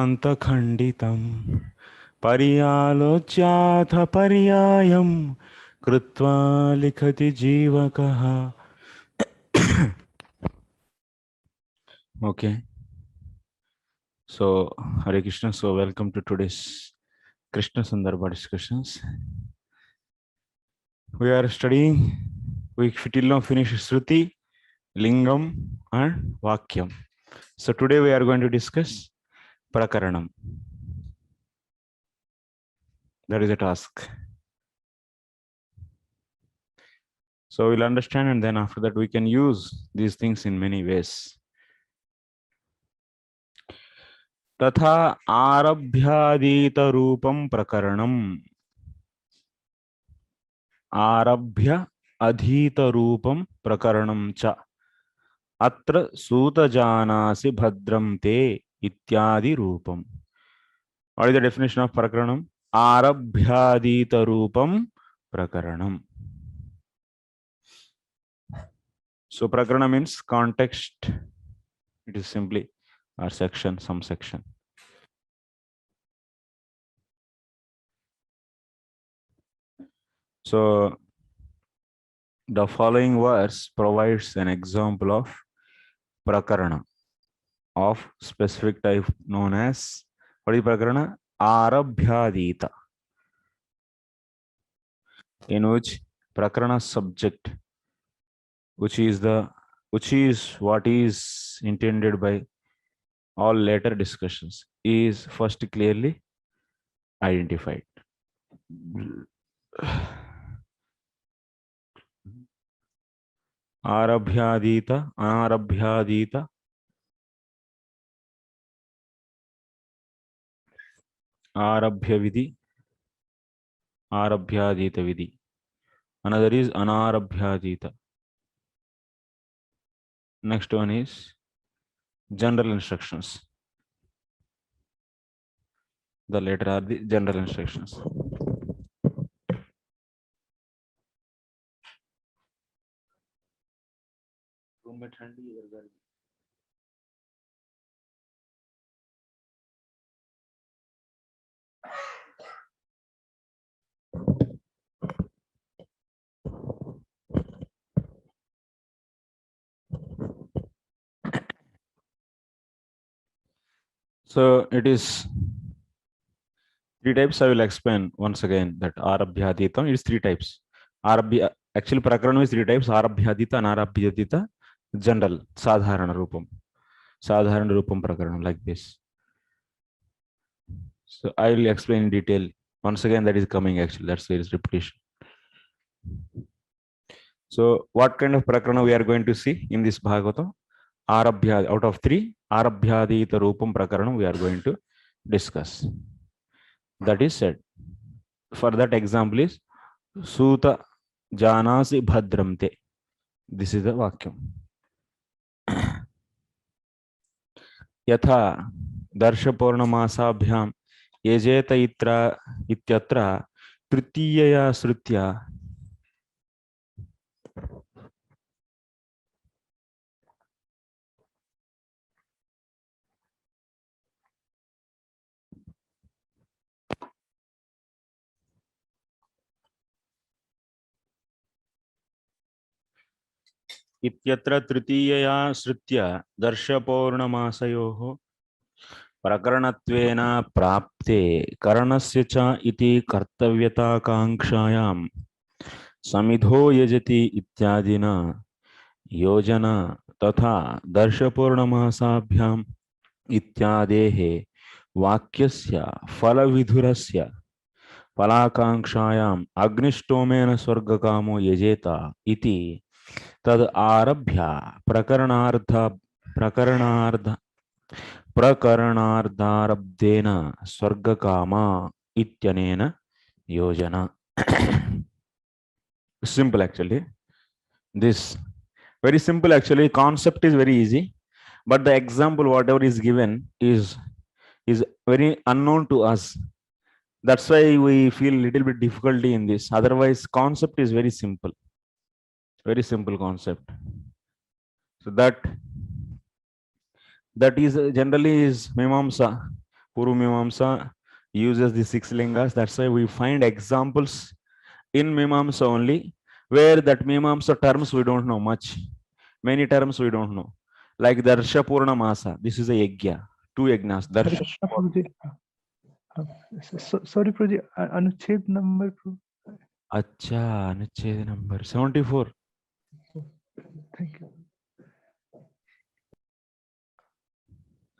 सिद्धान्तखण्डितं पर्यालोच्याथ पर्यायं कृत्वा लिखति जीवकः. Okay, so Hare Krishna. So welcome to today's Krishna Sandrabha discussions. We are studying. We till now finished Shruti, Lingam, and Vakyam. So today we are going to discuss Prakaranam. That is a task. So we'll understand, and then after that we can use these things in many ways. Tatha arabhyadita rupam prakaranam. Arabhya adhita rupam prakaranam cha. Atra sutajanasi bhadram te ityadi rupam. What is the definition of prakaranam? Arabhyadita rupam prakaranam. So prakarana means context. It is simply a section, some section. So the following verse provides an example of prakarana of specific type known as, what is prakarana? Arabhyadita, in which prakarana subject, which is what is intended by all later discussions, is first clearly identified. Arabhyadita, anarabhyadita, arabhya vidhi, arabhyadita vidhi. Another is anarabhyadita. Next one is general instructions. The later are the general instructions. So it is three types. I will explain once again that Arabhyadita is three types. Actually, Prakaranam is three types: Arabhyadita, Anarabhyadita, general, Sadharana Rupam. Sadharana Rupam Prakaranam, like this. So I will explain in detail. Once again, that is coming actually. That's why it's repetition. So what kind of Prakarana we are going to see in this Bhagavata? Arabhya, out of three, Arabhyadita Rupam Prakaranam we are going to discuss. That is said. For that example is Suta Janasi Bhadramte. This is the Vakyam. Yatha Darsha Purnamasaabhyam Yejeta Itra Ityatra Tritiyaya Srutya इत्यत्र तृतीयया श्रुत्या दर्शपौर्णमासयोः प्रकरणत्वेन प्राप्ते करणस्य च इति कर्तव्यताकांक्षायां समिधो यजति इत्यादिना योजना तथा दर्शपौर्णमासाभ्याम् इत्यादेः वाक्यस्य फलविधुरस्य फलाकांक्षायाम् अग्निष्टोमेन स्वर्गकामो यजेत इति तद आरभ्य प्रकरणार्धारब्धेन स्वर्गकामा इत्यनेन योजना. Simple actually. This very simple actually. Concept is very easy, but the example whatever is given is very unknown to us. That's why we feel little bit difficulty in this. Otherwise, concept is very simple. Very simple concept. So that is generally is Mimamsa. Purumimamsa uses the 6 lingas. That's why we find examples in Mimamsa only, where that Mimamsa terms we don't know much. Many terms we don't know. Like Darsha Purnamasa. This is a yagya. 2 yagnas. Darsha. Sorry, Prabhuji. Anuched number. Acha, Anuched number 74. Thank you.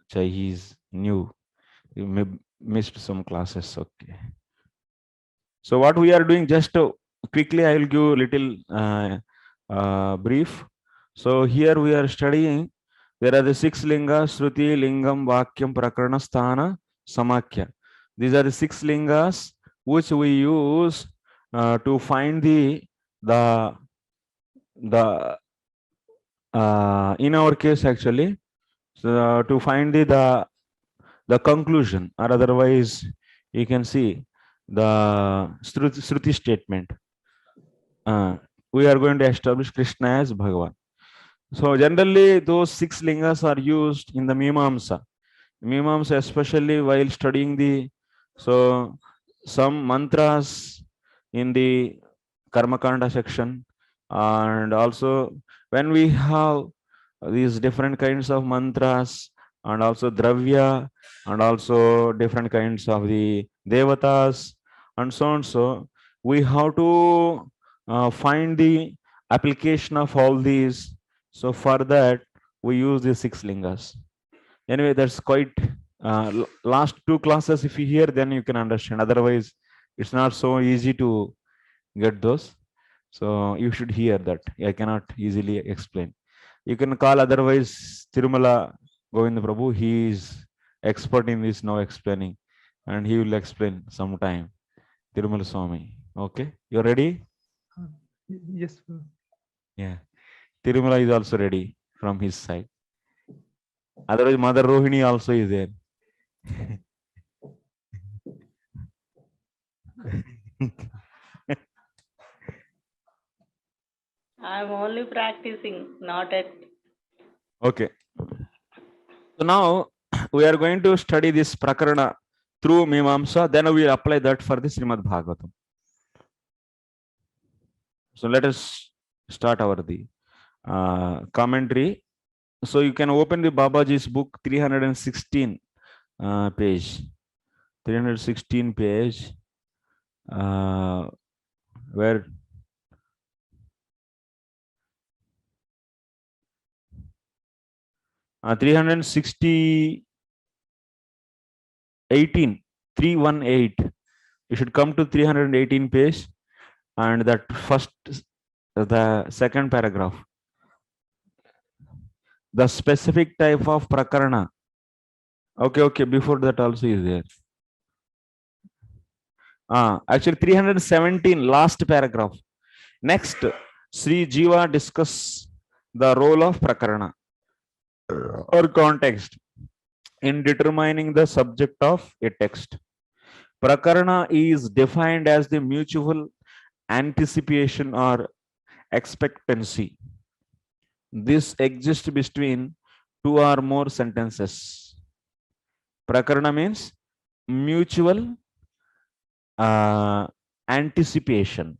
Acha, he's new. You may missed some classes. Okay. So what we are doing, just quickly, I will give a little brief. So here we are studying. There are the 6 lingas: Shruti, Lingam, Vakyam, Prakarana, Sthana, Samakya. These are the 6 lingas which we use to find the in our case actually, so to find the conclusion, or otherwise you can see the Shruti statement. We are going to establish Krishna as Bhagavan. So generally those 6 lingas are used in the Mimamsa. Mimamsa, especially while studying so some mantras in the Karmakanda section, and also when we have these different kinds of mantras, and also dravya, and also different kinds of the devatas, and so on. So we have to find the application of all these. So for that we use the 6 lingas. Anyway, that's quite last 2 classes. If you hear, then you can understand. Otherwise, it's not so easy to get those. So you should hear that. I cannot easily explain. You can call otherwise Tirumala Govinda Prabhu. He is expert in this now explaining, and he will explain sometime. Tirumala Swami. Okay, you're ready? Yes, sir. Yeah. Tirumala is also ready from his side. Otherwise, Mother Rohini also is there. I'm only practicing, not at. Okay. So now we are going to study this Prakarana through Mimamsa. Then we will apply that for the Srimad Bhagavatam. So let us start our commentary. So you can open the Babaji's book, 316 page. 316 page, where 360 18 318. You should come to 318 page, and that first, the second paragraph, the specific type of prakarana. Okay, before that also is there. Actually 317, last paragraph. Next, Sri Jiva discuss the role of prakarana or context in determining the subject of a text. Prakarana is defined as the mutual anticipation or expectancy. This exists between 2 or more sentences. Prakarana means mutual anticipation.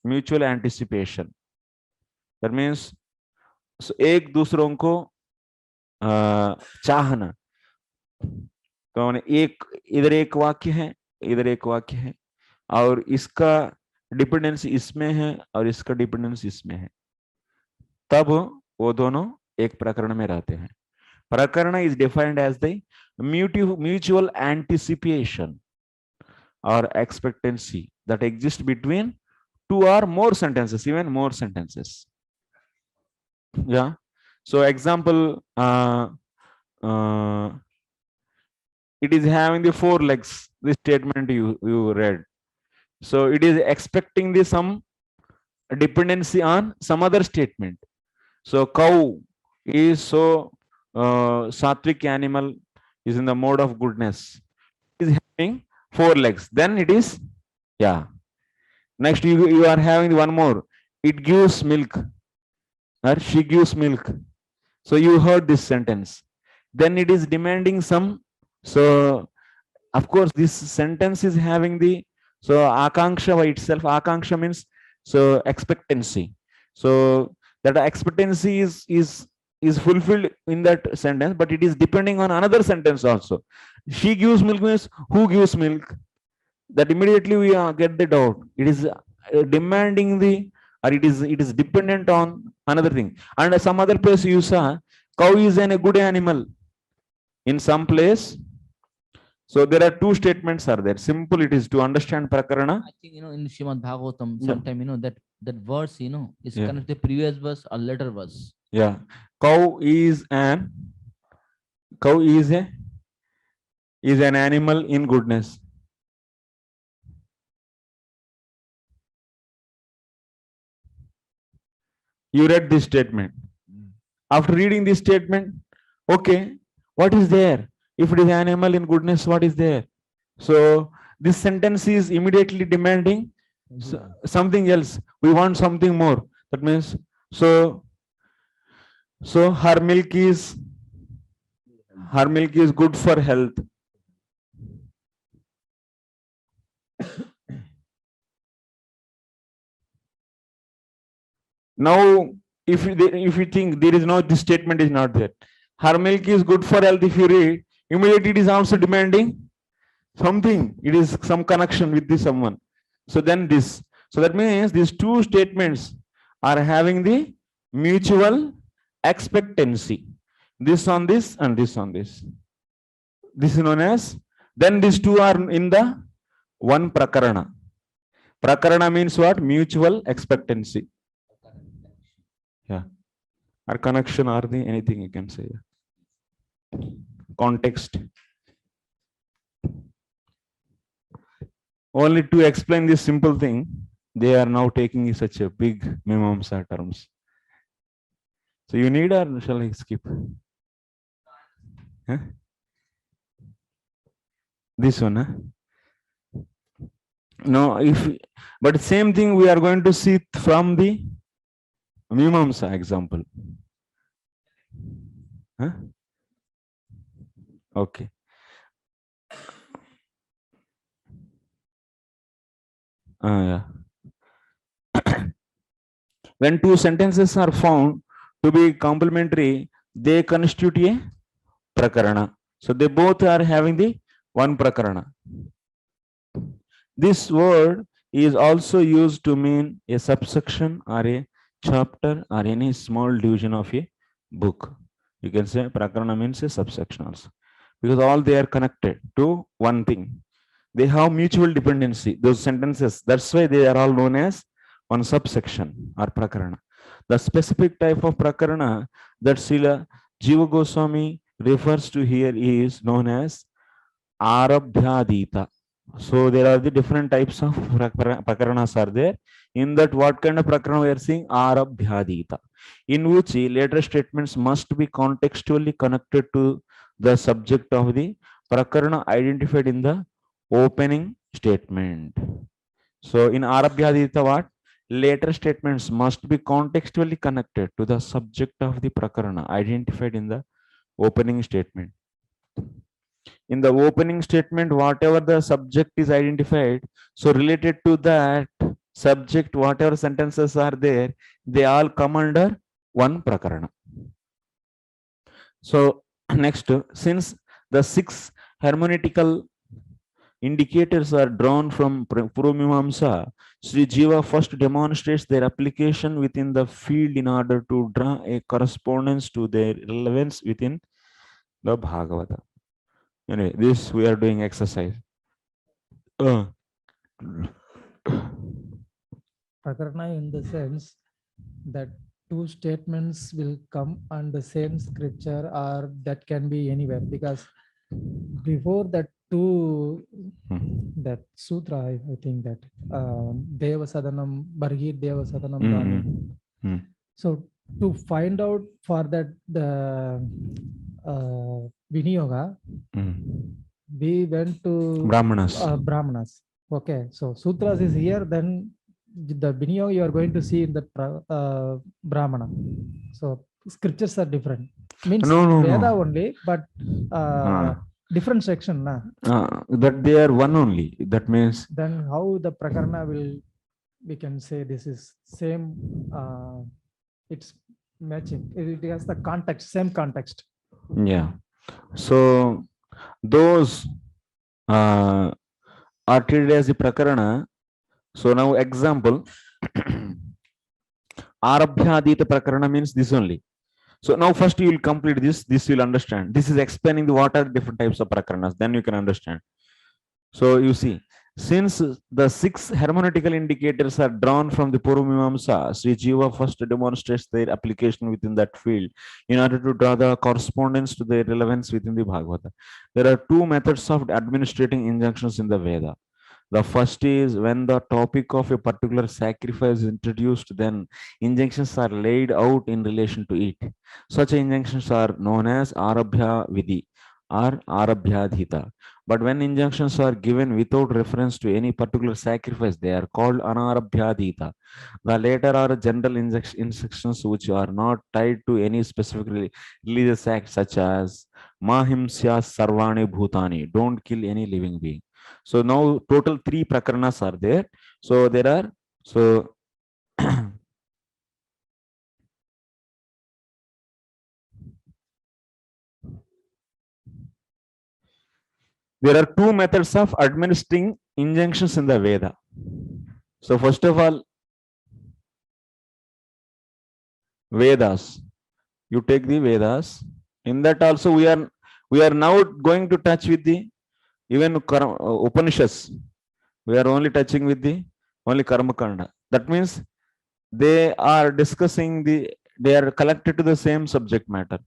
Mutual anticipation. That means so एक दूसरों को चाहना. तो एक इधर एक वाक्य है, इधर एक वाक्य है, और इसका डिपेंडेंस इसमें है और इसका डिपेंडेंस इसमें है, तब वो दोनों एक प्रकरण में रहते हैं. प्रकरण is defined as the mutual anticipation or expectancy that exists between 2 or more sentences, even more sentences. Yeah. So example, it is having the 4 legs, this statement you read. So it is expecting the some dependency on some other statement. So cow is so sattvic animal, is in the mode of goodness, is having 4 legs. Then it is, yeah. Next you are having one more, it gives milk, or she gives milk. So you heard this sentence. Then it is demanding some So of course this sentence is having the, so akanksha by itself, akanksha means so expectancy. So that expectancy is fulfilled in that sentence, but it is depending on another sentence also. She gives milk means who gives milk, that immediately we get the doubt. It is demanding the, or it is dependent on another thing. And some other place you saw cow is a good animal in some place. So there are two statements are there. Simple it is to understand prakarana. I think, in Srimad Bhagavatam, Yeah. sometime, that verse, is Yeah. connected to the previous verse or later verse. Yeah, cow is an animal in goodness. You read this statement. After reading this statement, okay, what is there? If it is animal in goodness, what is there? So this sentence is immediately demanding something else. We want something more. That means so her milk is good for health. Now, if you think there is no, this statement is not there. Her milk is good for health. If you read, immediately it is also demanding something. It is some connection with this someone. So then this. So that means these two statements are having the mutual expectancy. This on this and this on this. This is known as, then these two are in the one prakarana. Prakarana means what? Mutual expectancy. Yeah. Or connection or the anything you can say. Context. Only to explain this simple thing, they are now taking such a big mimamsa terms. So you need, or shall I skip? Huh? This one, huh? No, but same thing we are going to see from the mimamsa example. Huh? Okay. Yeah. When two sentences are found to be complementary, they constitute a prakarana. So they both are having the one prakarana. This word is also used to mean a subsection or a chapter or any small division of a book. You can say prakarana means a subsection also, because all they are connected to one thing. They have mutual dependency, those sentences. That's why they are all known as one subsection or prakarana. The specific type of prakarana that Srila Jiva Goswami refers to here is known as Arabhyadita. So there are the different types of prakaranas are there. In that, what kind of prakarana we are seeing? Arabhyadita, in which later statements must be contextually connected to the subject of the prakarana identified in the opening statement. So in Arabhyadita, what? Later statements must be contextually connected to the subject of the prakarana identified in the opening statement. In the opening statement, whatever the subject is identified, so related to that subject, whatever sentences are there, they all come under one prakarana. So next, since the 6 hermeneutical indicators are drawn from Purvamimamsa, Sri Jiva first demonstrates their application within the field in order to draw a correspondence to their relevance within the Bhagavata. Anyway, this we are doing exercise. Prakarana in the sense that two statements will come on the same scripture, or that can be anywhere, because before that that sutra, I think that Deva Sadanam, Bargir Deva Sadanam. So to find out for that the Viniyoga, we went to Brahmanas. Okay, so sutras is here, then the Viniyoga you are going to see in the Brahmana. So scriptures are different. Means Veda only, but different section, na? That they are one only. That means Then how the prakarana will, we can say this is same, it's matching. It has the context, same context. yeah. So those are treated as the prakarana. So now example, Arabhyadita prakarana means this only. So now first you will complete this. This you will understand. This is explaining the what are different types of prakaranas. Then you can understand. So you see, since the 6 hermeneutical indicators are drawn from the Purvamimamsa, Sri Jiva first demonstrates their application within that field in order to draw the correspondence to their relevance within the Bhagavata. There are 2 methods of administrating injunctions in the Veda. The first is when the topic of a particular sacrifice is introduced, then injunctions are laid out in relation to it. Such injunctions are known as Arabhya Vidhi or Arabhyadhita. But when injunctions are given without reference to any particular sacrifice, they are called Anarabhyadhita. The latter are general instructions which are not tied to any specific religious act, such as Mahimsya Sarvani Bhutani, don't kill any living being. So now total 3 prakaranas are there. So there are, so there are 2 methods of administering injunctions in the Veda. So first of all, Vedas. You take the Vedas. In that also we are now going to touch with the even Upanishads. We are only touching with the only Karma Kanda. That means they are discussing they are connected to the same subject matter.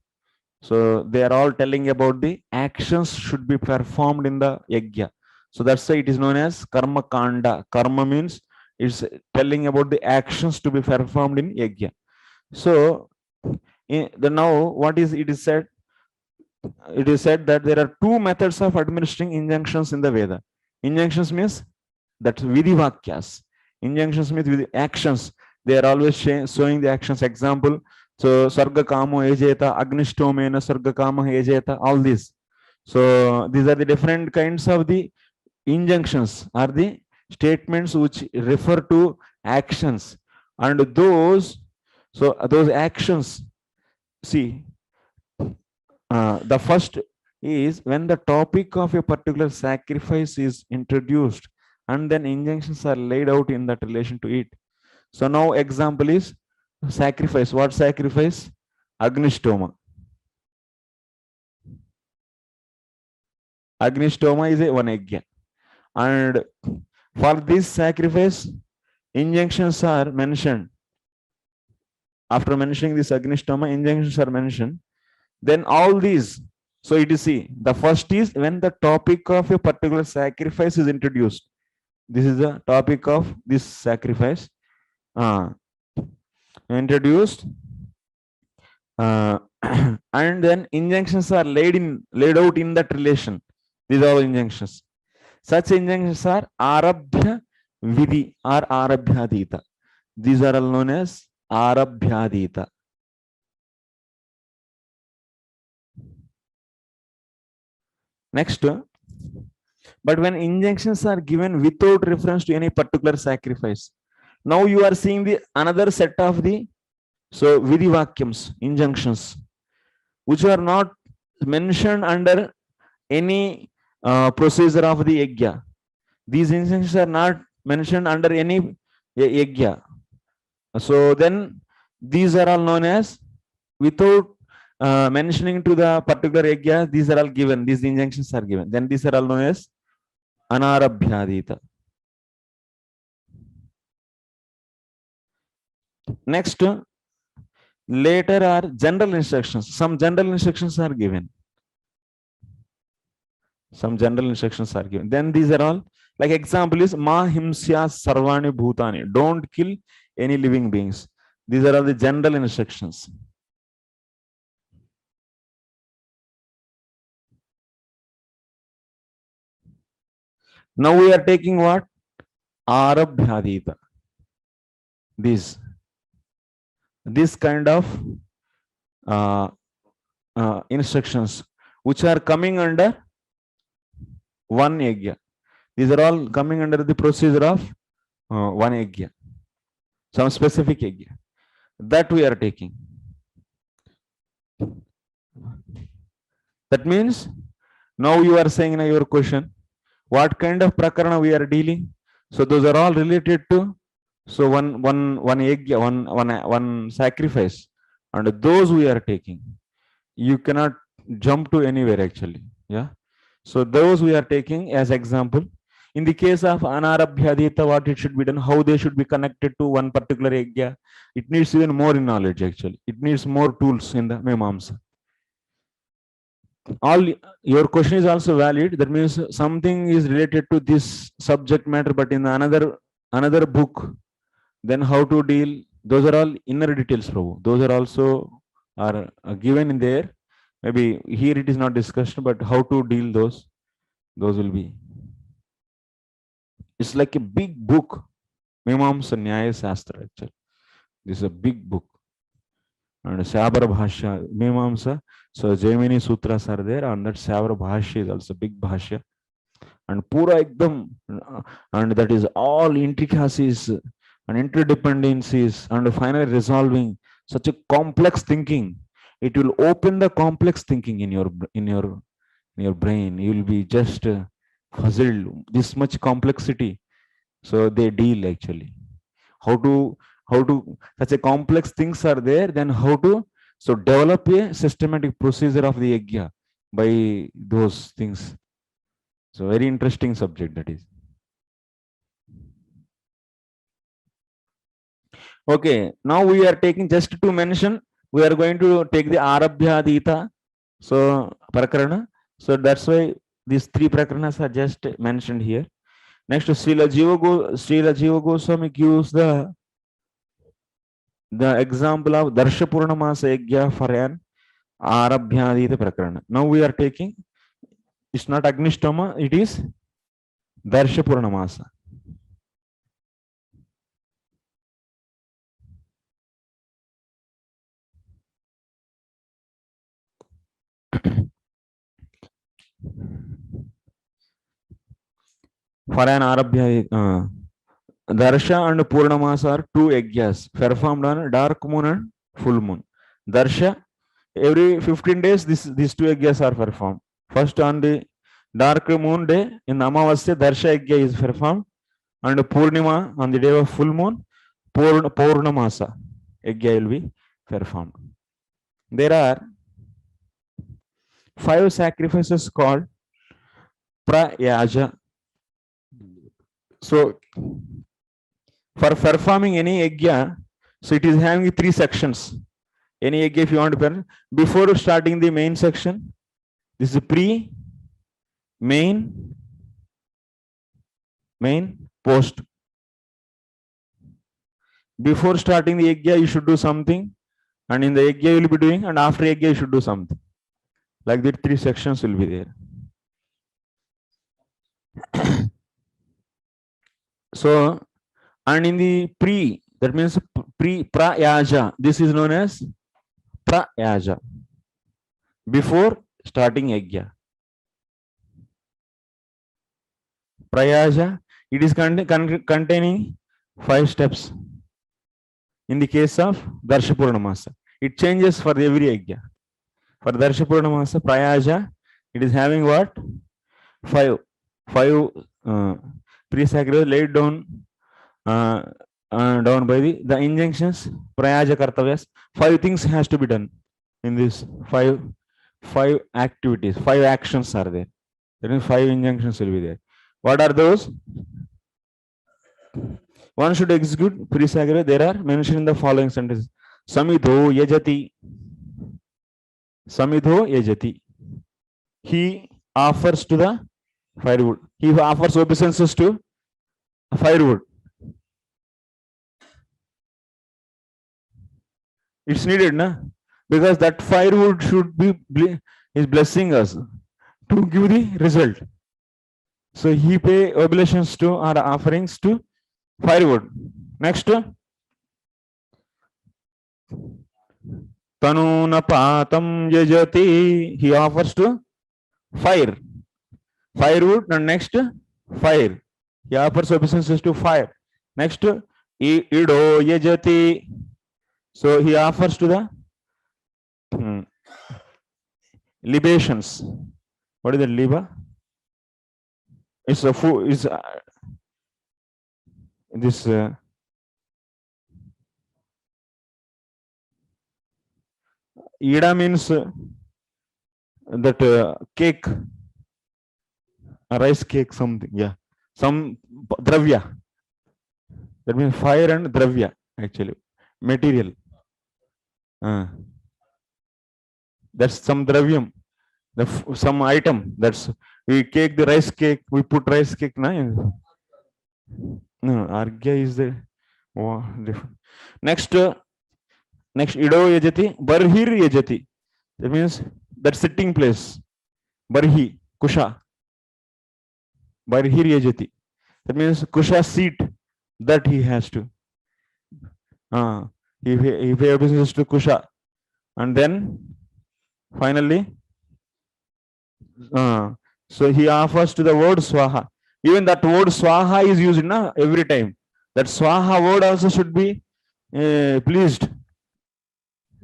So they are all telling about the actions should be performed in the yajna. So that's why it is known as Karma Kanda. Karma means it's telling about the actions to be performed in yajna. So now what is it is said? It is said that there are 2 methods of administering injunctions in the Veda. Injunctions means that vidhi vakyas. Injunctions means with actions. They are always showing the actions. Example, so sarga kamo ejeta, agnistomena sarga kama ejeta, all these. So these are the different kinds of the injunctions, are the statements which refer to actions. And those, so those actions, see, the first is when the topic of a particular sacrifice is introduced and then injunctions are laid out in that relation to it. So now example is sacrifice. What sacrifice? Agnishtoma. Agnishtoma is a one yajna. And for this sacrifice, injunctions are mentioned. After mentioning this Agnishtoma, injunctions are mentioned. Then all these, so it is, see, the first is when the topic of a particular sacrifice is introduced. This is the topic of this sacrifice introduced, and then injunctions are laid out in that relation. These are all injunctions. Such injunctions are Arabhya Vidhi or Arabhyadita. These are all known as Arabhyadita. Next, but when injunctions are given without reference to any particular sacrifice, now you are seeing the another set of the vidhi vakyams, injunctions, which are not mentioned under any procedure of the yajna. These injunctions are not mentioned under any yajna. So then these are all known as without mentioning to the particular yajna, these are all given, these injunctions are given. Then these are all known as Anarabhyadita. Next, later are general instructions. Some general instructions are given. Some general instructions are given. Then these are all, like example is Ma Himsya Sarvani Bhutani. Don't kill any living beings. These are all the general instructions. Now we are taking what? Arabhyadita. This kind of instructions which are coming under one yajna. These are all coming under the procedure of one yajna, some specific yajna that we are taking. That means now you are saying in your question, what kind of prakarana we are dealing? So those are all related to, so one yajna, one sacrifice, and those we are taking. You cannot jump to anywhere actually. Yeah. So those we are taking as example. In the case of anarabhyadita, what it should be done, how they should be connected to one particular yajna, it needs even more in knowledge actually. It needs more tools in the Mimamsa. All your question is also valid. That means something is related to this subject matter, but in another book, then how to deal. Those are all inner details, Prabhu. Those are also are given in there. Maybe here it is not discussed, but how to deal those will be. It's like a big book, Mimamsa Nyaya Shastra actually. This is a big book. And Sabara Bhashya, Mimamsa. So Jaimini Sutras are there, and that Sabara Bhashya is also big Bhashya. And Pura Ekdam, and that is all intricacies and interdependencies, and finally resolving such a complex thinking. It will open the complex thinking in your brain. You will be just puzzled. This much complexity. So they deal actually. How to such a complex things are there, then how to so develop a systematic procedure of the yajna by those things. So very interesting subject that is. Okay, now we are taking, just to mention, we are going to take the Arabhyadita, so prakarana. So that's why these three prakaranas are just mentioned here. Next, Srila Jiva Goswami gives the example of Darsha Purnamasa Yajna for an Arabhyadita prakarana. Now we are taking, it's not Agnishtama, it is Darsha Purnamasa. For an Arabhyadita, Darsha and Purnamasa are two yajnas performed on dark moon and full moon. Darsha, every 15 days, these two yajnas are performed. First on the dark moon day, in Amavasya, Darsha yajna is performed, and Purnima, on the day of full moon, Purnamasa yajna will be performed. There are 5 sacrifices called Prayaja. So for performing any yajna, so it is having 3 sections. Any yajna, if you want to perform, before starting the main section, this is pre, main, post. Before starting the yajna, you should do something, and in the yajna you will be doing, and after yajna you should do something. Like that, 3 sections will be there. So, and in the pre, that means prayaja, this is known as prayaja, before starting yajna. Prayaja, it is containing 5 steps. In the case of Darsha Purnamasa, it changes for every yajna. For Darsha Purnamasa, Prayaja, it is having what? 5 pre-sacrifice laid down down by the injunctions, Prayaja Kartavyas. 5 things has to be done in this 5 activities, 5 actions are there. There is 5 injunctions will be there. What are those? One should execute pre-sacrifice. There are mentioned in the following sentences. Samidho yajati. Samidho yajati. He offers to the firewood. He offers obeisances to firewood. It's needed, na? Because that firewood should be is blessing us to give the result. So he pay oblations to or offerings to firewood. Next, Tanuna patam yajati. He offers to fire. firewood, and next fire. He offers obeisances to fire. Next, ido yajati. So he offers to the libations. What is the liba? It's a food. Is this ida means that cake, a rice cake, something. Yeah, some dravya. That means fire and dravya, actually, material. That's some dravyam, some item. That's we cake the rice cake. We put rice cake. No, argya is the different. Next, ido yajati, barhir yajati. That means that sitting place. Barhi, kusha. Barhir yajati. That means kusha seat that he has to. He pay business to kusha, and then finally, so he offers to the word swaha. Even that word swaha is used every time. That swaha word also should be pleased.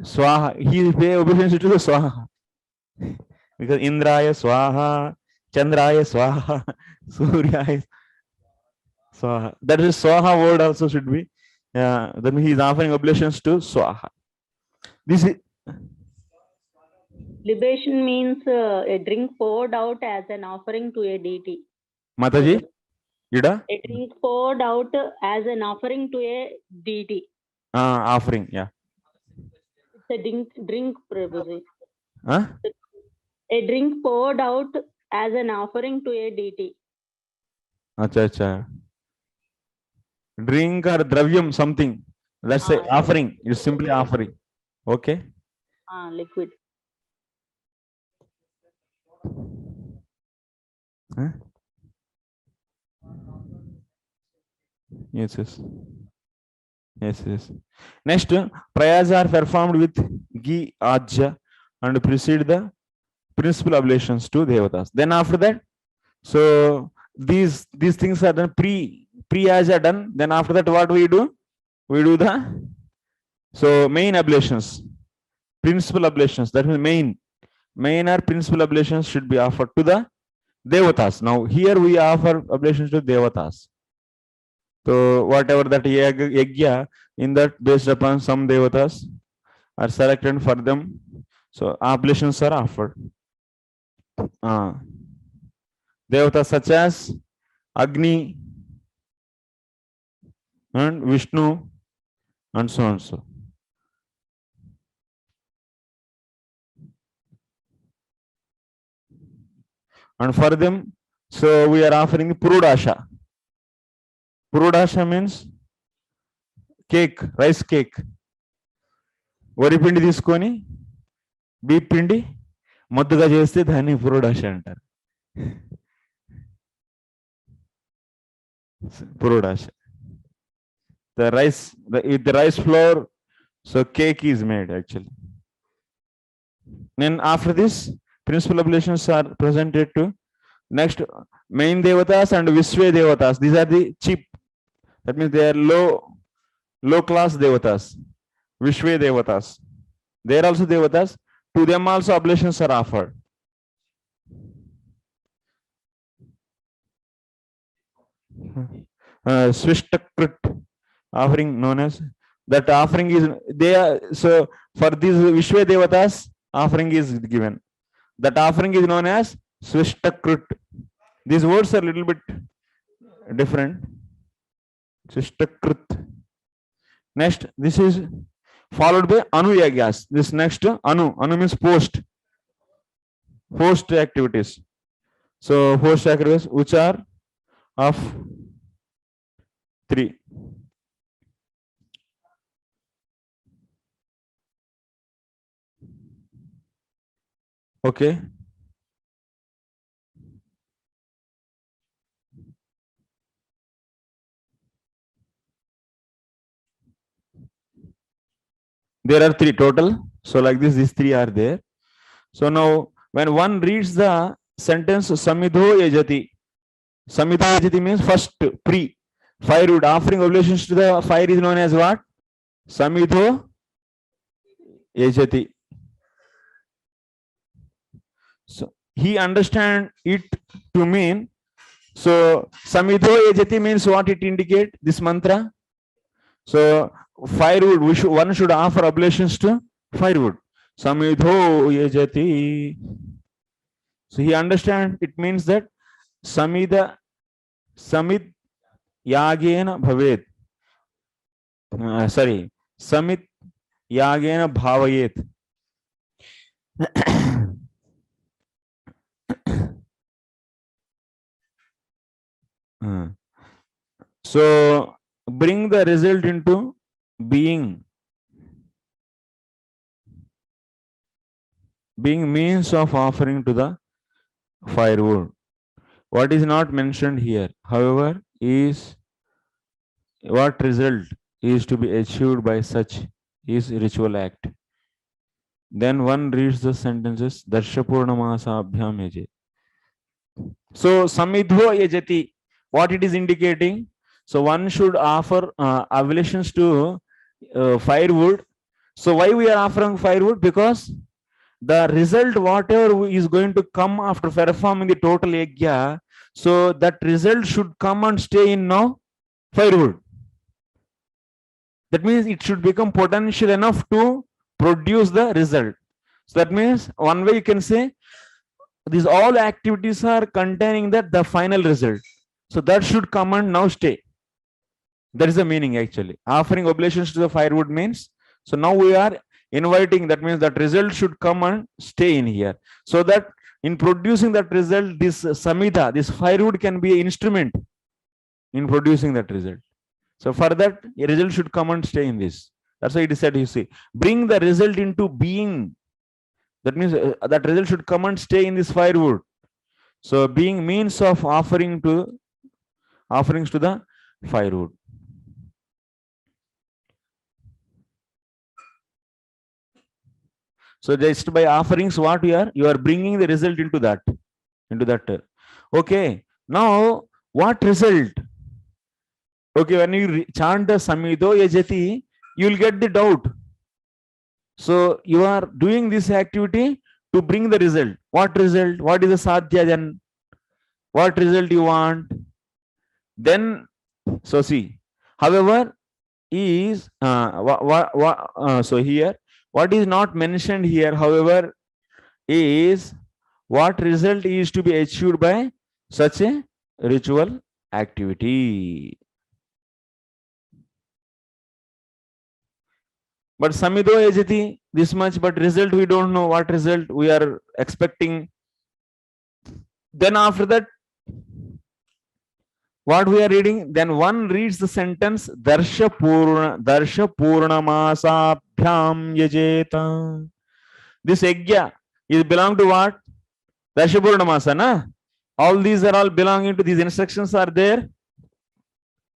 Swaha. He pay obedience to the swaha. Because Indraya swaha, Chandraya swaha, Suryaya swaha. That is swaha word also should be. Then he is offering oblations to swaha. This is Libation means a drink poured out as an offering to a deity. Mataji, Ida? A drink poured out as an offering to a deity. Offering, yeah. It's a drink Prabhuji. Huh? A drink poured out as an offering to a deity. Acha. Drink or dravyam, something. That's a offering. It's simply offering. Okay? Liquid. Huh? Yes. Next, prayers are performed with ghee, ajja, and precede the principal oblations to devatas. Then after that, so these things are done pre-as are done. Then after that, what we do? We do the main oblations, principal oblations. That means main or principal oblations should be offered to the devatas. Now here we offer oblations to devatas. So whatever that yagya, in that based upon some devatas are selected for them. So oblations are offered. Devatas such as Agni and Vishnu and so on so. And for them, so we are offering Purudasha. Purudasha means cake, rice cake. వరి పిండి తీసుకొని beep పిండి మద్దుగా చేస్తే దాన్ని పురోడాష అంటారు. Purodash. The rice flour, so cake is made actually. Then after this, principal oblations are presented to next main devatas and Vishwe devatas. These are the cheap. That means they are low class devatas. Vishwe devatas. They are also devatas. To them also oblations are offered. Swishtakrit offering known as that offering is they are so for these Vishwe devatas offering is given. That offering is known as Swishtakrit. These words are a little bit different. Swishtakrit. Next, this is followed by Anu Yagyas. This next Anu means post activities. So post activities which are of 3. Okay. There are 3 total. So like this, these 3 are there. So now when one reads the sentence Samidho Yajati. Samidho Yajati means first, pre. Firewood, offering oblations to the fire is known as what? Samidho Yajati. So he understand it to mean, so Samidho Yajati means what it indicate, this mantra. So firewood, one should offer oblations to firewood. Samidho Yajati. So he understand it means that Samid Yagena Bhavet. Sorry, Samit Yagena Bhavayet. So bring the result into being. Being means of offering to the firewood. What is not mentioned here, however, is what result is to be achieved by such is ritual act. Then one reads the sentences Darshapurnamasa Abhyam Yaje. So Samidho Yajati, what it is indicating? So one should offer oblations to firewood. So why we are offering firewood? Because the result, whatever is going to come after performing the total yajna, so that result should come and stay in now firewood. That means it should become potential enough to produce the result. So that means one way you can say these all activities are containing that the final result. So that should come and now stay. That is the meaning actually. Offering oblations to the firewood means, so now we are inviting, that means that result should come and stay in here. So that in producing that result, this Samhita, this firewood can be an instrument in producing that result. So for that, a result should come and stay in this. That's why it is said, you see, bring the result into being. That means that result should come and stay in this firewood. So being means of offerings to the firewood. So just by offerings, what you are bringing the result into that. Okay. Now what result? Okay, when you chant the Samidho Yajati, you will get the doubt. So you are doing this activity to bring the result. What result? What is the sadhya then? What result you want? Then, so see, however, is so here, what is not mentioned here, however, is what result is to be achieved by such a ritual activity. But Samidho Yajati, this much, but result we don't know what result we are expecting. Then after that, what we are reading, then one reads the sentence Darsha Purnamasabhyam Yajeta. This Yajna is belong to what? Darsha Purnamasa, na? All these are all belonging to, these instructions are there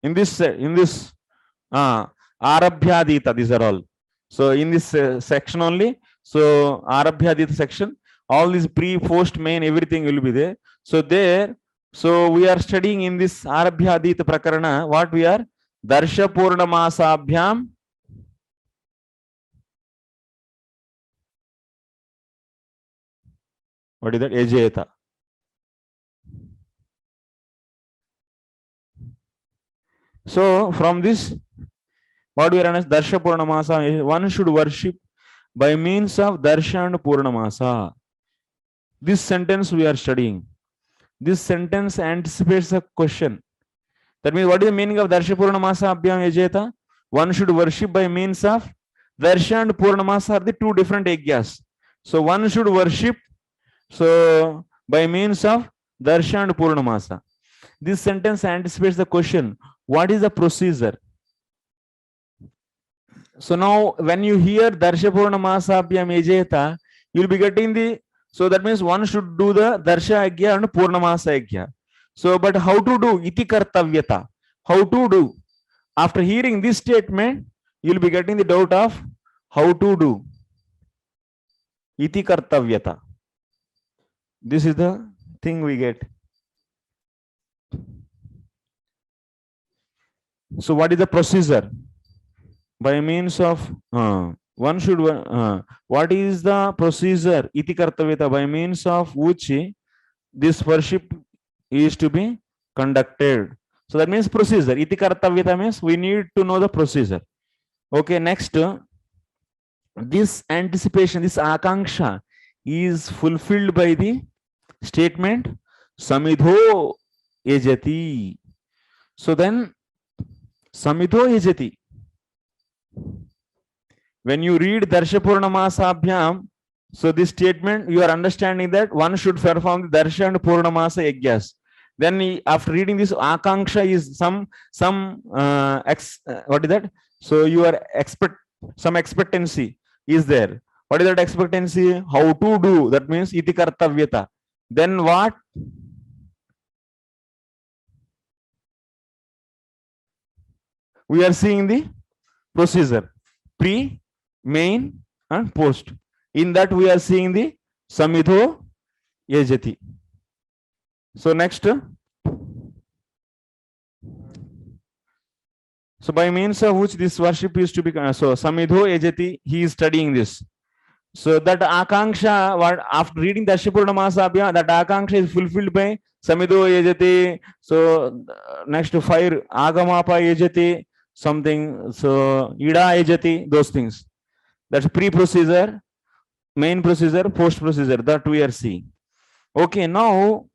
in this Arabhyadita, these are all. So in this section only, so Arabhyadita section, all these pre, post, main, everything will be there. So there, so we are studying in this Arabhyadita Prakarana, what we are? Darsha Purnamasabhyam. What is that? Ejeta. So from this, what we are on is Darsha Purnamasa, one should worship by means of Darsha and Purnamasa. This sentence we are studying. This sentence anticipates a question. That means what is the meaning of Darsha Purnamasa Abhyam Yajeta? One should worship by means of Darsha and Purnamasa are the two different yajnas. So one should worship so by means of Darsha and Purnamasa. This sentence anticipates the question, what is the procedure? So now when you hear Darsha Purnamasa Abhyam Yajeta, you will be getting the, so that means one should do the Darsha Yajna and Purnamasa Yajna. So, but how to do? Iti Kartavyata. How to do? After hearing this statement, you will be getting the doubt of how to do. Iti Kartavyata. This is the thing we get. So what is the procedure? By means of one should what is the procedure iti kartavyata, by means of which this worship is to be conducted. So that means procedure. Iti kartavyata means we need to know the procedure. Okay, next, this anticipation, this akanksha is fulfilled by the statement samidho yajati. So then samidho yajati, when you read darsha purnamasa abhyam, so this statement you are understanding that one should perform the darsha and purnamasa yajnas. Then after reading this, akanksha is some what is that? So you are some expectancy is there. What is that expectancy? How to do, that means iti kartavyata. Then what? We are seeing the procedure, pre, main and post. In that we are seeing the samidho yajati. So next, so by means of which this worship is to be, so samidho yajati, he is studying this. So that akanksha, what after reading the Ashipurnamasa Abhya, that akanksha is fulfilled by samidho yajati. So next to fire agamapa yajati, something, so ida yajati, those things. That's pre-procedure, main procedure, post procedure, that we are seeing. Okay, now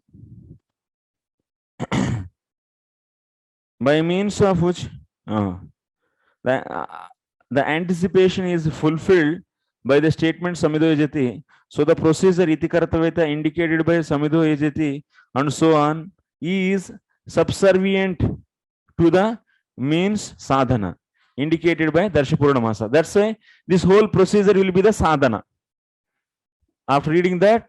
by means of which the anticipation is fulfilled by the statement samidho yajati. So the procedure iti kartavyata indicated by samidho yajati and so on is subservient to the means sadhana indicated by darsha purnamasa. That's why this whole procedure will be the sadhana. After reading that,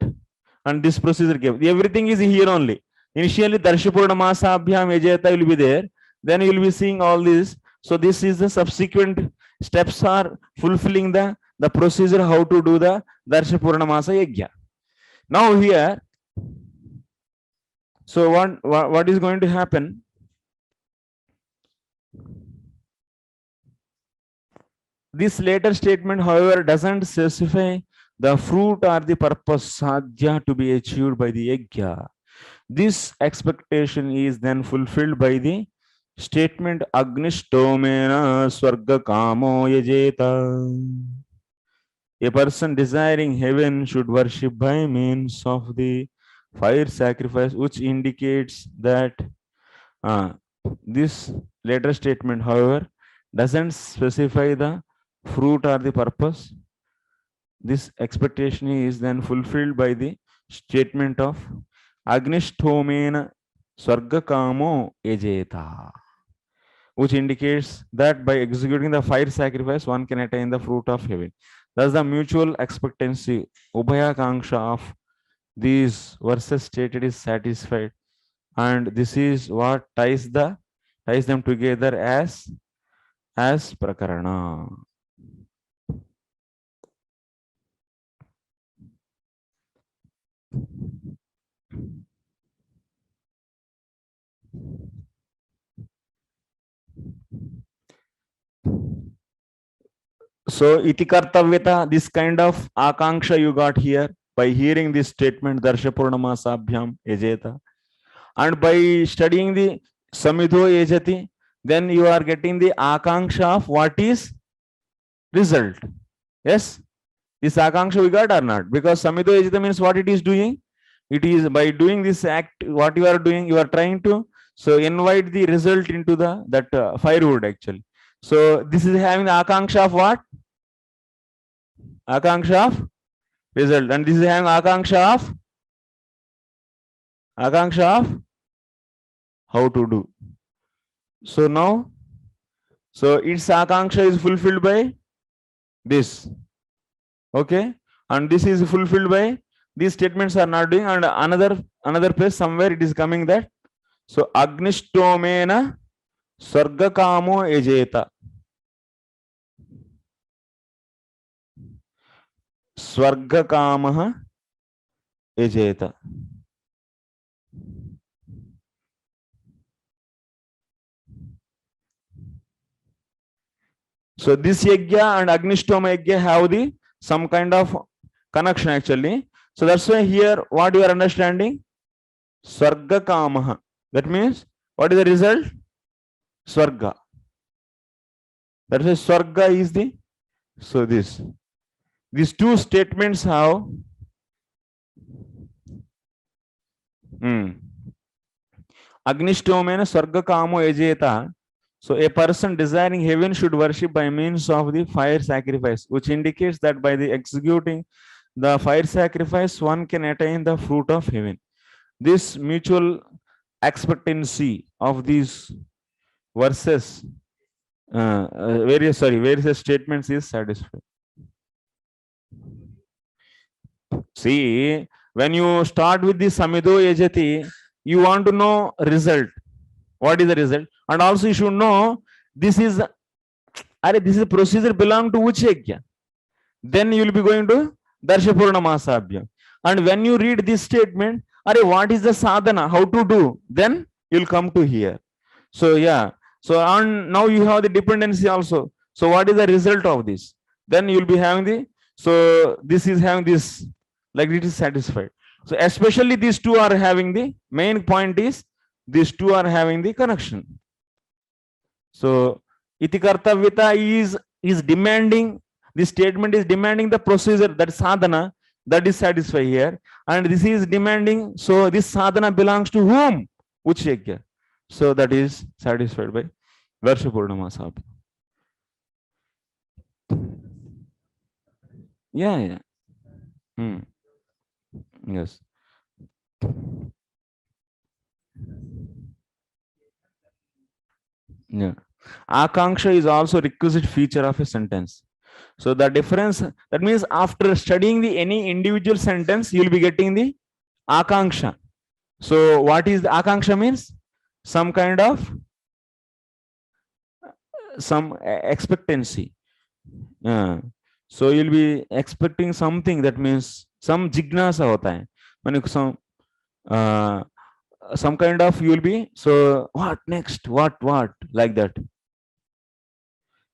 and this procedure came, everything is here only. Initially darsha purnamasa abhyam yajata will be there, then you will be seeing all this. So this is the subsequent steps are fulfilling the procedure how to do the darsha purnamasa yajna. Now here, so what is going to happen? This later statement, however, doesn't specify the fruit or the purpose sadhya to be achieved by the yajna. This expectation is then fulfilled by the statement agnishtomena swarga kamo yajeta. A person desiring heaven should worship by means of the fire sacrifice, which indicates that this later statement, however, doesn't specify the fruit or the purpose. This expectation is then fulfilled by the statement of agnishtomena swarga kamo yajeta, which indicates that by executing the fire sacrifice, one can attain the fruit of heaven. Thus, the mutual expectancy, ubhaya kanksha of these verses stated is satisfied, and this is what ties them together as prakarana. So iti kartavyata, this kind of akanksha you got here by hearing this statement darsha purnamasa abhyam yajeta, and by studying the samidho yajati, then you are getting the akanksha of what is result. Yes, this akanksha we got or not? Because samidho yajata means what it is doing. It is by doing this act, what you are doing, you are trying to so invite the result into that firewood actually. So this is having the akanksha of what? Akanksha of result, and this is having akanksha of how to do. So now, so its akanksha is fulfilled by this. Okay, and this is fulfilled by these statements are not doing, and another place somewhere it is coming that so agnishtomena swarga kamo yajeta. Swarga kamaha yajeta. So this yajna and Agnishtoma yajna have the some kind of connection actually. So that's why here what you are understanding? Swarga Kamaha. That means what is the result? Swarga. That is Swarga is the, so these two statements have Agnishtoma Swarga Kamo Ejeta. So a person desiring heaven should worship by means of the fire sacrifice, which indicates that by the executing the fire sacrifice, one can attain the fruit of heaven. This mutual expectancy of these verses, various statements is satisfied. See, when you start with the Samido Yajati, you want to know result. What is the result? And also you should know this is a procedure belong to which yajna. Then you will be going to Darsha Purnama. And when you read this statement, what is the sadhana? How to do? Then you'll come to here. So yeah. So and now you have the dependency also. So what is the result of this? Then you'll be having the, so this is having this, like it is satisfied. So especially these two are having the main point is these two are having the connection. So iti kartavyata is demanding, this statement is demanding the procedure, that sadhana, that is satisfied here, and this is demanding, so this sadhana belongs to whom? Which yajna? So that is satisfied by Varsha Purnama Sabhya. Yeah. Yes. Yeah. Akanksha is also requisite feature of a sentence. So the difference, that means after studying the any individual sentence, you will be getting the Akanksha. So what is the Akanksha means? Some kind of some expectancy. So you'll be expecting something, that means some jignasa hota hai. Some kind of you will be, so what next, what like that.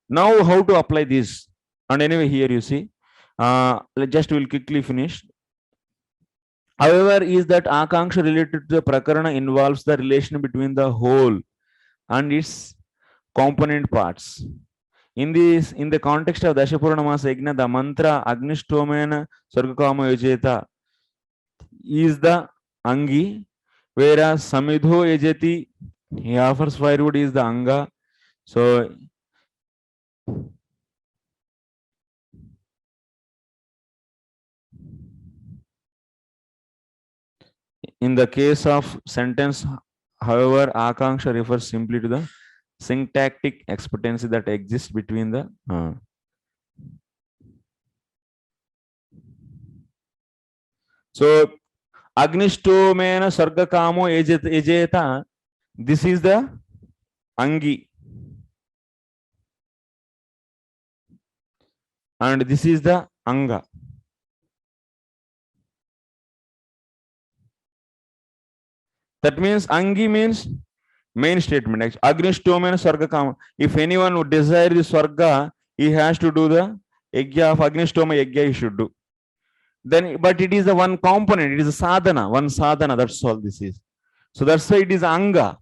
Now how to apply this? And anyway, here you see, just will quickly finish. However, is that Akanksha related to the Prakarana involves the relation between the whole and its component parts. In the context of Dashapurnamasa Yajna, the mantra Agnistomena Sargakama Yajeta is the Angi, whereas Samidho Yajati, he offers firewood, is the Anga. So in the case of sentence, however, Akanksha refers simply to the syntactic expectancy that exists between the so Agnistomena Sargakamo Ejeta, this is the Angi, and this is the Anga. That means Angi means main statement. Agnistomena Sargakama. If anyone would desire the Swarga, he has to do the Yajna of Agnistoma Yajna, he should do. Then, but it is the one component, it is a sadhana, one sadhana, that's all this is. So that's why it is Anga.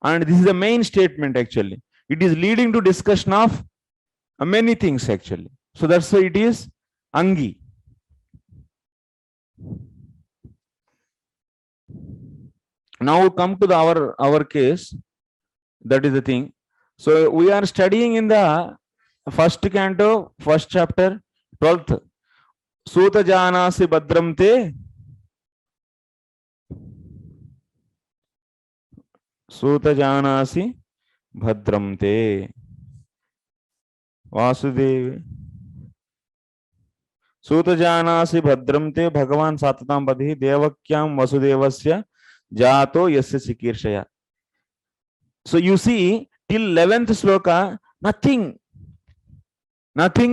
And this is the main statement actually. It is leading to discussion of many things actually. So that's why it is Angi. Now come to our case. That is the thing. So we are studying in the first canto, first chapter, 12th. Suta janasi badram te. Suta janasi bhadram te. Vasudev. Suta janasi bhadram te Bhagavan Satatam Badhi Devakyam Vasudevasya Jato Yasya Sikirshaya. So you see, till 11th sloka, nothing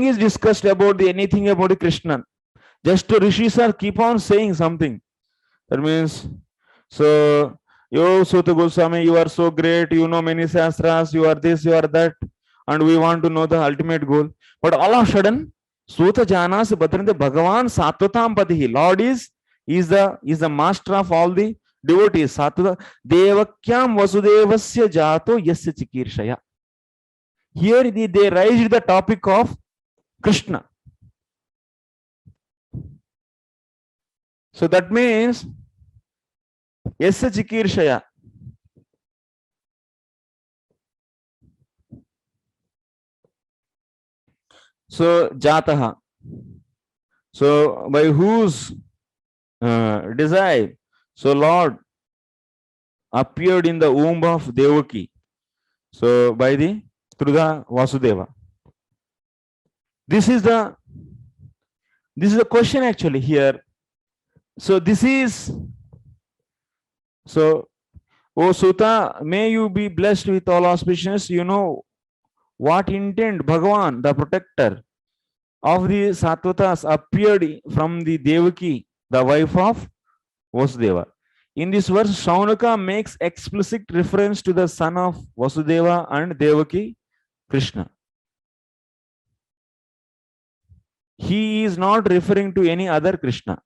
is discussed about anything about the Krishna. Just to Rishis are keep on saying something. That means, so, Yo Suta Goswami, you are so great, you know many shastras, you are this, you are that. and we want to know the ultimate goal. But all of a sudden, Suta Janas Bhadrante Bhagavan Satvatam Patihi. Lord is the master of all the devotees. Sattva Devakyam Vasudevasya Jato Yasya Chikirshaya. Here they raised the topic of Krishna. So that means Yasya Chikirshaya. So Jataha. So by whose desire? So Lord appeared in the womb of Devaki. So by the through the Vasudeva. This is the question actually here. So this is so, O Suta, may you be blessed with all auspicious. You know what intent Bhagavan, the protector of the Sattvatas, appeared from the Devaki, the wife of Vasudeva. In this verse, Shaunaka makes explicit reference to the son of Vasudeva and Devaki, Krishna. He is not referring to any other Krishna.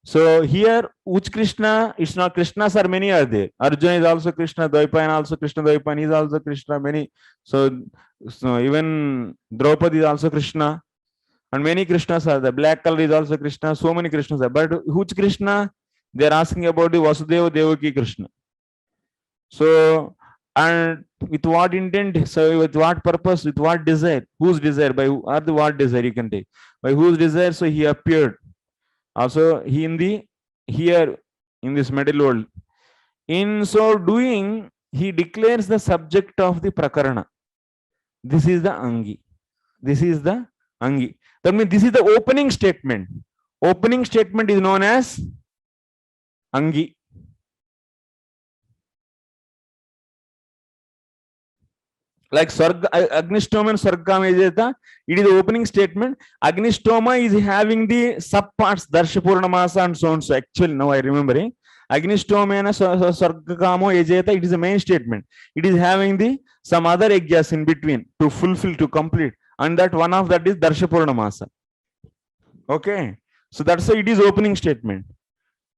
So here, which Krishna? It's not Krishnas are many are there. Arjuna is also Krishna, Dvaipayan also Krishna, Dvaipayan is also Krishna, many. So even Draupadi is also Krishna. And many Krishnas are there. Black color is also Krishna. So many Krishnas are. But which Krishna? They are asking about the Vasudeva Devaki Krishna. So, and with what intent? So with what purpose? With what desire? Whose desire? By who, or the what desire you can take? By whose desire? So he appeared. Also, he in the here in this material world. In so doing, he declares the subject of the prakarana. This is the Angi. This is the Angi. That means this is the opening statement. Opening statement is known as Angi. Like Sarga, Agnistoma and Sargam is it is the opening statement. Agnistoma is having the subparts, Darshapurnamasa and so on. So actually, now I remember Agnistoma and Sargamo Ejeta, it is the main statement. It is having the some other yajnas in between to fulfill, to complete. And that one of that is Darshapurnamasa. Okay. So that's why it is opening statement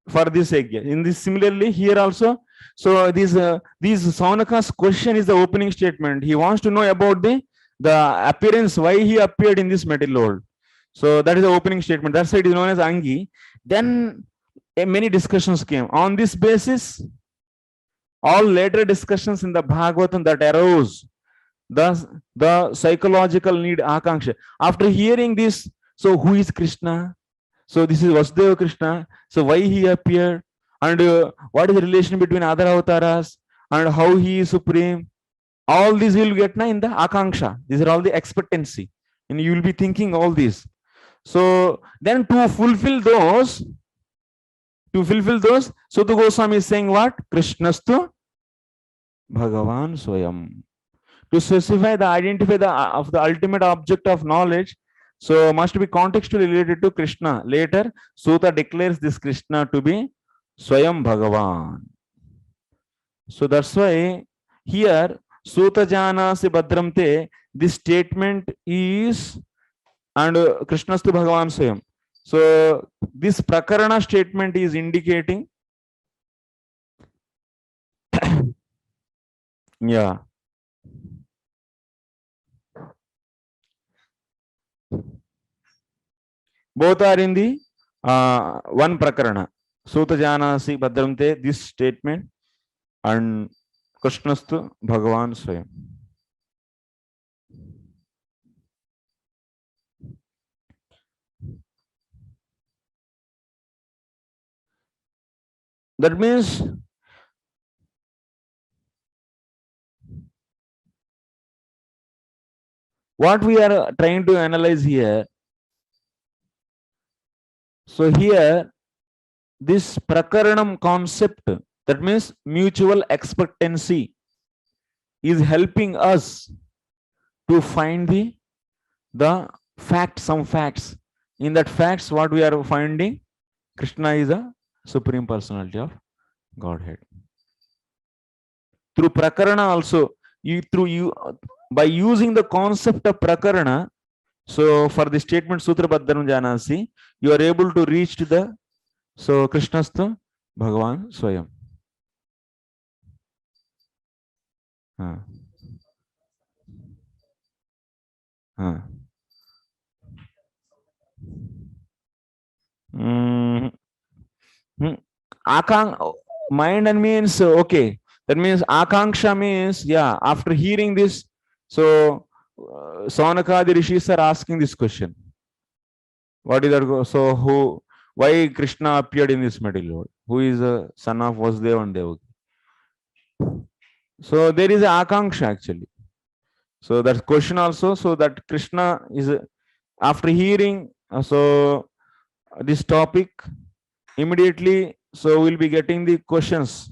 for this yajna. In this similarly here also. So these Saunaka's question is the opening statement. He wants to know about the appearance, why he appeared in this material world. So that is the opening statement. That's why it is known as Angi. Then many discussions came. On this basis, all later discussions in the Bhagavatam that arose, the psychological need, Akanksha. After hearing this, so who is Krishna? So this is Vasudeva Krishna. So why he appeared? And what is the relation between other avatars and how he is supreme? All these will get in the Akanksha. These are all the expectancy. And you will be thinking all this. So then to fulfill those, so the Goswami is saying what? Krishnastu Bhagavan Swayam. To specify the identify of the ultimate object of knowledge, so must be contextually related to Krishna. Later, Suta declares this Krishna to be Swayam Bhagavan. So that's why here Suta Janasi Bhadramte, this statement is and Krishnastu Bhagavan Swayam. So this Prakarana statement is indicating yeah. Both are in the one Prakarana. Suta Janasi Bhadramte, this statement, and Krishnastu Bhagavan Swayam. That means what we are trying to analyze here. So here, this Prakaranam concept, that means mutual expectancy, is helping us to find the facts, some facts. In that facts, what we are finding, Krishna is a Supreme Personality of Godhead. Through Prakarana also, by using the concept of prakarana, so for the statement Sutra Baddharam Janasi, you are able to reach to the, so Krishnastu Bhagavan Swayam. Mind and means okay. That means Akanksha means, yeah, after hearing this, so Saunaka the rishis are asking this question. What is that? So why Krishna appeared in this material world? Who is the son of Vasudeva and Devaki? So there is a Akanksha actually. So that question also, so that Krishna is, after hearing so this topic, immediately, so we'll be getting the questions.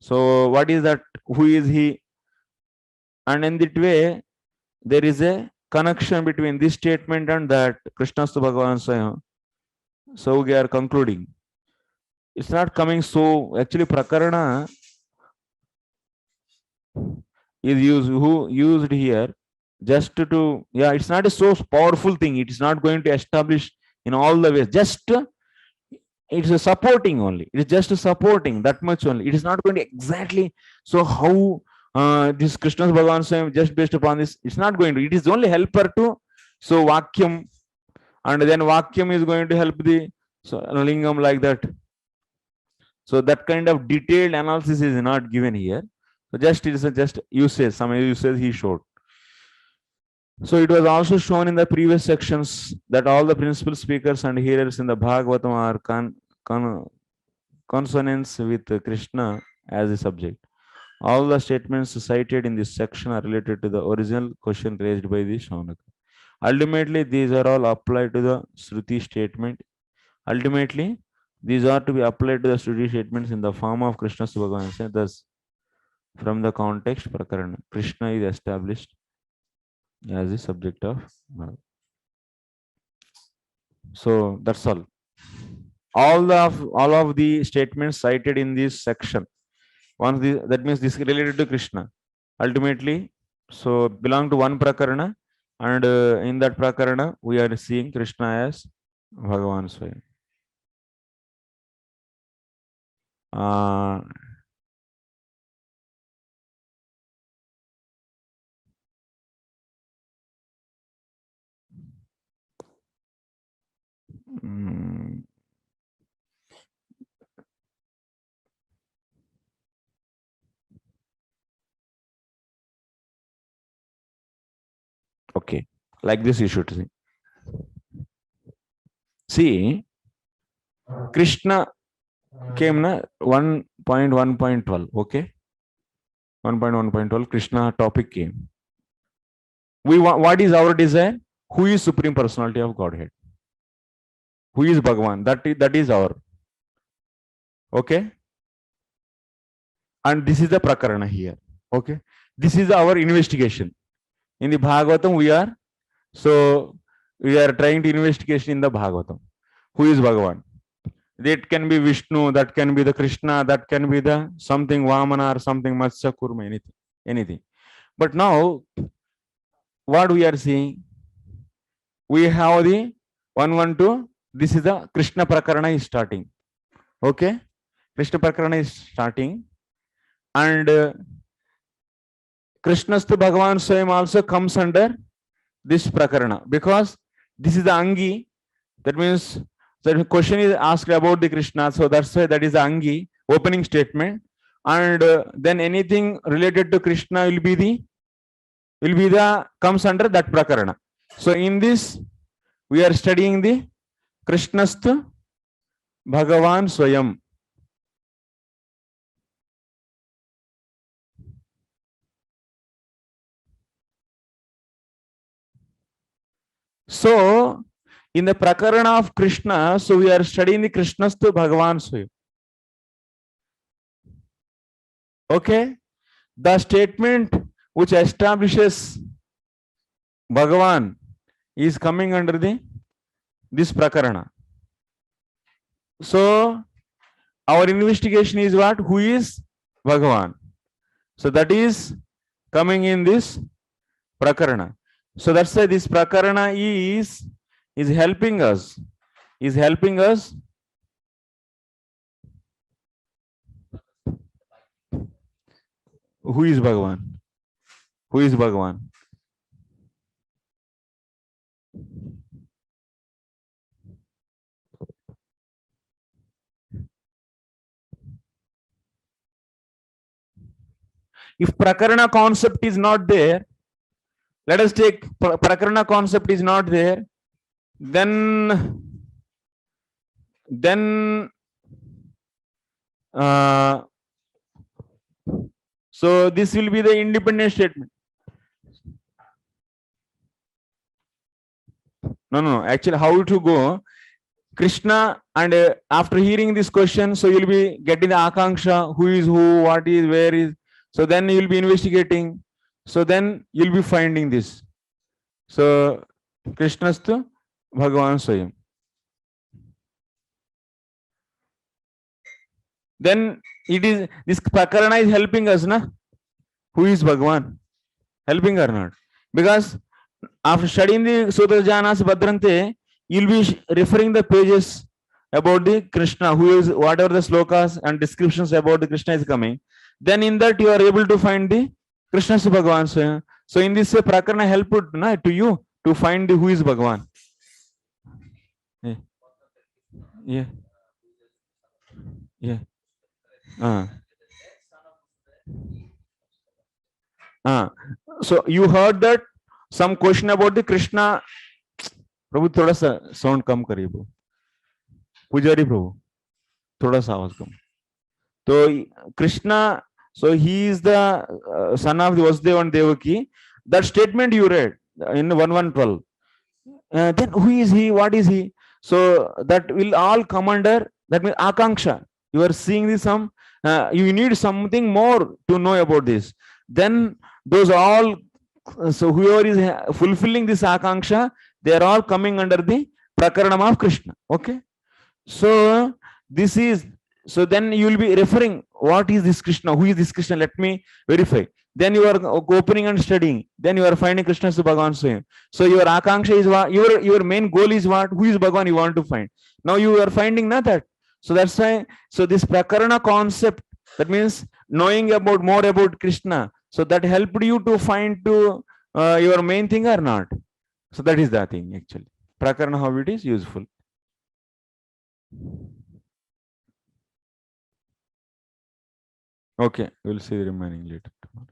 So what is that? Who is he? And in that way, there is a connection between this statement and that Krishnastu Bhagavan Swayam. So we are concluding. It's not coming so, actually Prakarana is used here just to, yeah, it's not a so powerful thing. It is not going to establish in all the ways. Just it's a supporting only. It is just a supporting, that much only. It is not going to exactly, so how this Krishna's Bhagavan Swayam just based upon this, it's not going to. It is only helper to, so Vakyam, and then Vakyam is going to help the, so Lingam, like that. So that kind of detailed analysis is not given here. So just it is a just usage, some usage he showed. So it was also shown in the previous sections that all the principal speakers and hearers in the Bhagavatam are consonants with Krishna as a subject. All the statements cited in this section are related to the original question raised by the Shaunaka. Ultimately, these are all applied to the Shruti statement. Ultimately, these are to be applied to the Shruti statements in the form of Krishna Bhagavan. Thus, from the context, Prakarana, Krishna is established as the subject of Bhagavad. So that's all. All of the statements cited in this section, once that means this is related to Krishna. Ultimately, so belong to one Prakarana, and in that Prakarana, we are seeing Krishna as Bhagavan Swayam. Okay, like this you should see. See, Krishna came na 1.1.12. Okay, 1.1.12. Krishna topic came. We want, what is our desire? Who is Supreme Personality of Godhead? Who is Bhagavan? That is our. Okay, and this is the Prakarana here. Okay, this is our investigation. In the Bhagavatam, we are trying to investigation in the Bhagavatam. Who is Bhagavan? That can be Vishnu, that can be the Krishna, that can be the something Vamana or something Matsya Kurma, anything. But now, what we are seeing, we have the 112. This is the Krishna Prakarana is starting. Okay, Krishna Prakarana is starting, and Krishnastu Bhagavan Swayam also comes under this Prakarana, because this is the Angi. That means the question is asked about the Krishna, so that's why that is the Angi, opening statement, and then anything related to Krishna will be the comes under that Prakarana. So in this we are studying the Krishnastu Bhagavan Swayam. So in the Prakarana of Krishna, so we are studying the Krishnastu Bhagavan Swayam. Okay, the statement which establishes Bhagavan is coming under this Prakarana. So our investigation is what? Who is Bhagavan? So that is coming in this Prakarana. So that's why this Prakarana is helping us. Is helping us. Who is Bhagavan? Who is Bhagavan? If Prakarana concept is not there, let us take Prakarana concept is not there, then so this will be the independent statement. No. Actually, how to go? Krishna, and after hearing this question, so you'll be getting the akanksha, who is who, what is, where is. So then you'll be investigating. So then you'll be finding this. So Krishnastu Bhagavan Swayam. Then it is this Prakarana is helping us, na? Who is Bhagavan? Helping or not? Because after studying the Sutra Janas Bhadraante, you'll be referring the pages about the Krishna, who is whatever the slokas and descriptions about the Krishna is coming. Then in that you are able to find the Krishna to Bhagavan Swayam. So in this way, Prakarana helped to you to find the who is Bhagavan. Yeah. Yeah. So you heard that some question about the Krishna. प्रभु थोड़ा सा sound कम करिए प्रभु, पुजारी प्रभु थोड़ा सा आवाज कम. तो Krishna, so he is the son of the Vasudeva and Devaki. That statement you read in 1112. Then who is he? What is he? So that will all come under, that means akanksha. You are seeing this some, you need something more to know about this. Then those all, so whoever is fulfilling this akanksha, they are all coming under the Prakaranam of Krishna. Okay. So this is, so then you will be referring, what is this Krishna? Who is this Krishna? Let me verify. Then you are opening and studying. Then you are finding Krishna to Bhagavan Swayam. So your akanksha is what? Your main goal is what? Who is Bhagavan you want to find? Now you are finding not that. So that's why, so this Prakarana concept, that means knowing about more about Krishna. So that helped you to find to your main thing or not. So that is the thing actually. Prakarana, how it is useful. Okay, we'll see the remaining later tomorrow.